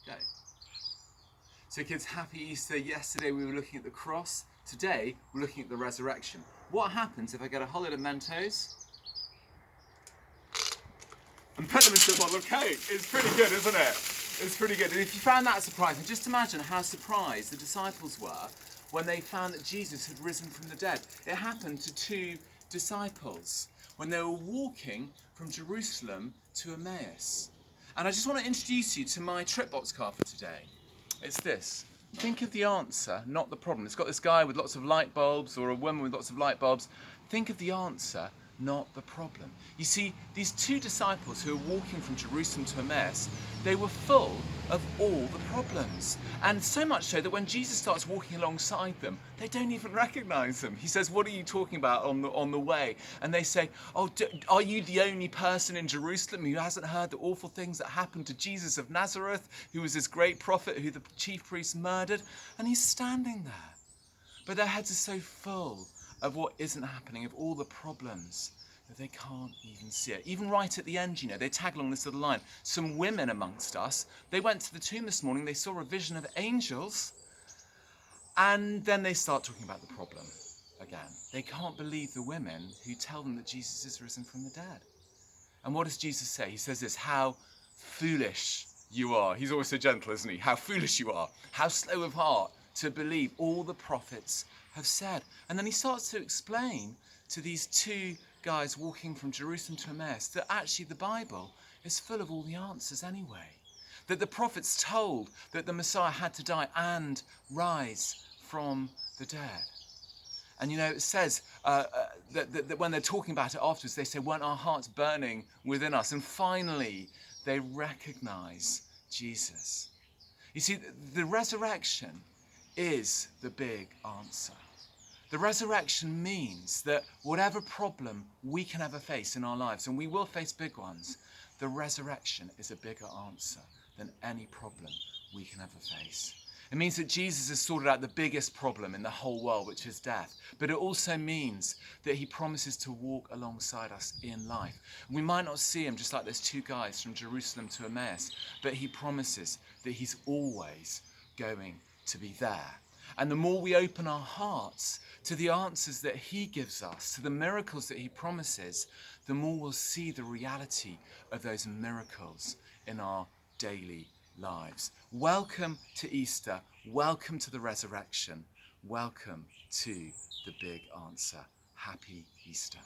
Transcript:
Go. So kids, happy Easter. Yesterday we were looking at the cross. Today we're looking at the resurrection. What happens if I get a whole lot of Mentos and put them into a bottle of Coke? It's pretty good, isn't it? It's pretty good. And if you found that surprising, just imagine how surprised the disciples were when they found that Jesus had risen from the dead. It happened to two disciples when they were walking from Jerusalem to Emmaus. And I just want to introduce you to my trip box card for today. It's this. Think of the answer, not the problem. It's got this guy with lots of light bulbs or a woman with lots of light bulbs. Think of the answer, not the problem. You see, these two disciples who were walking from Jerusalem to Emmaus, they were full of all the problems. And so much so that when Jesus starts walking alongside them, they don't even recognize him. He says, "What are you talking about on the way?" And they say, "Oh, are you the only person in Jerusalem who hasn't heard the awful things that happened to Jesus of Nazareth, who was this great prophet who the chief priests murdered?" And he's standing there. But their heads are so full of what isn't happening, of all the problems, that they can't even see it. Even right at the end, they tag along this little line. Some women amongst us, they went to the tomb this morning, they saw a vision of angels, and then they start talking about the problem again. They can't believe the women who tell them that Jesus is risen from the dead. And what does Jesus say? He says this, "How foolish you are." He's always so gentle, isn't he? "How foolish you are. How slow of heart to believe all the prophets have said." And then he starts to explain to these two guys walking from Jerusalem to Emmaus that actually the Bible is full of all the answers anyway. That the prophets told that the Messiah had to die and rise from the dead. And it says that when they're talking about it afterwards, they say, "Weren't our hearts burning within us?" And finally, they recognize Jesus. You see, the resurrection is the big answer. The resurrection means that whatever problem we can ever face in our lives, and we will face big ones, the resurrection is a bigger answer than any problem we can ever face. It means that Jesus has sorted out the biggest problem in the whole world, which is death. But it also means that he promises to walk alongside us in life. We might not see him just like those two guys from Jerusalem to Emmaus, but he promises that he's always going to be there. And the more we open our hearts to the answers that he gives us, to the miracles that he promises, the more we'll see the reality of those miracles in our daily lives. Welcome to Easter. Welcome to the resurrection. Welcome to the big answer. Happy Easter.